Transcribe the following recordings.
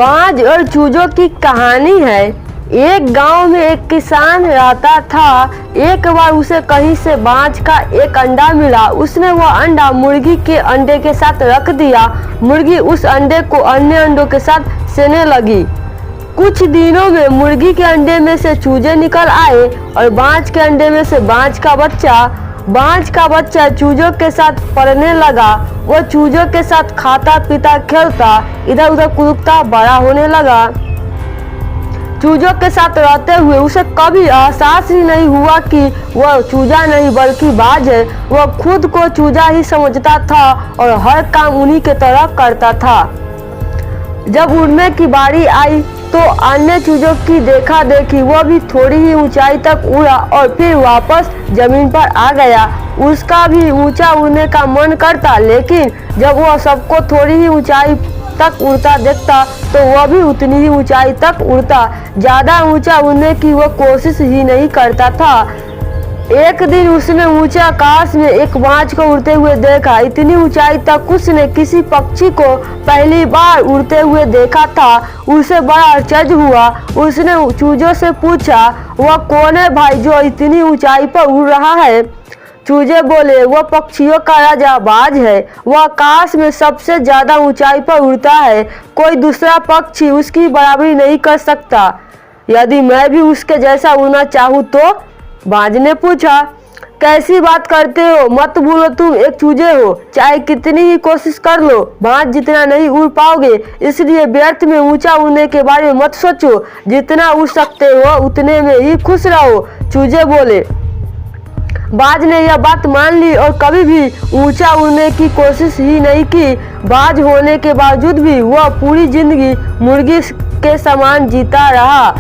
बाज और चूजों की कहानी है। एक गांव में एक किसान रहता था। एक बार उसे कहीं से बाज का एक अंडा मिला। उसने वह अंडा मुर्गी के अंडे के साथ रख दिया। मुर्गी उस अंडे को अन्य अंडों के साथ सेने लगी। कुछ दिनों में मुर्गी के अंडे में से चूजे निकल आए और बाज के अंडे में से बाज का बच्चा चूजों के साथ पलने लगा। वह चूजों के साथ खाता पीता खेलता इधर उधर कूदता बड़ा होने लगा। चूजों के साथ रहते हुए उसे कभी एहसास ही नहीं हुआ कि वह चूजा नहीं बल्कि बाज है। वह खुद को चूजा ही समझता था और हर काम उन्हीं के तरह करता था। जब उड़ने की बारी आई तो अन्य चूजों की देखा देखी वह भी थोड़ी ही ऊंचाई तक उड़ा और फिर वापस जमीन पर आ गया। उसका भी ऊंचा उड़ने का मन करता, लेकिन जब वह सबको थोड़ी ही ऊंचाई तक उड़ता देखता तो वह भी उतनी ही ऊंचाई तक उड़ता। ज्यादा ऊंचा उड़ने की वह कोशिश ही नहीं करता था। एक दिन उसने ऊंचे आकाश में एक बाज को उड़ते हुए देखा। इतनी ऊंचाई तक उसने किसी पक्षी को पहली बार उड़ते हुए देखा था। उसे बड़ा आश्चर्य हुआ। उसने चूजों से पूछा, वह कौन है भाई जो इतनी ऊंचाई पर उड़ रहा है? चूजे बोले, वह पक्षियों का राजा बाज है। वह आकाश में सबसे ज्यादा ऊंचाई पर उड़ता है। कोई दूसरा पक्षी उसकी बराबरी नहीं कर सकता। यदि मैं भी उसके जैसा उड़ना चाहूँ तो? बाज ने पूछा। कैसी बात करते हो? मत भूलो तुम एक चूजे हो। चाहे कितनी ही कोशिश कर लो, बाज जितना नहीं उड़ पाओगे। इसलिए व्यर्थ में ऊंचा उड़ने के बारे में मत सोचो। जितना उड़ सकते हो उतने में ही खुश रहो। चूजे बोले। बाज ने यह बात मान ली और कभी भी ऊंचा उड़ने की कोशिश ही नहीं की। बाज होने के बावजूद भी वह पूरी जिंदगी मुर्गी के समान जीता रहा।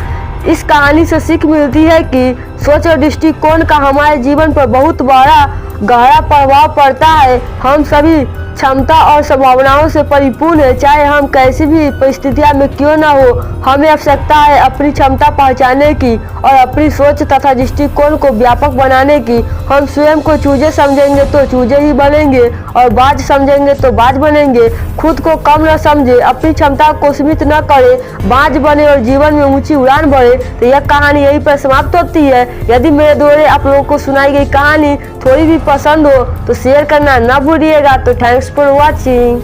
इस कहानी से सीख मिलती है कि सोच और दृष्टिकोण का हमारे जीवन पर बहुत बड़ा गहरा प्रभाव पड़ता है। हम सभी क्षमता और संभावनाओं से परिपूर्ण है। चाहे हम कैसी भी परिस्थितियों में क्यों ना हो, हमें आवश्यकता है अपनी क्षमता पहचानने की और अपनी सोच तथा दृष्टिकोण को व्यापक बनाने की। हम स्वयं को चूजे समझेंगे तो चूजे ही बनेंगे और बाज समझेंगे तो बाज बनेंगे। खुद को कम न समझे, अपनी क्षमता को सीमित न करे, बाज बने और जीवन में ऊंची उड़ान भरे। तो यह कहानी यहीं पर समाप्त होती है। यदि मेरे द्वारा आप लोगों को सुनाई गई कहानी थोड़ी भी पसंद हो तो शेयर करना ना भूलिएगा। तो थैंक्स फॉर वॉचिंग।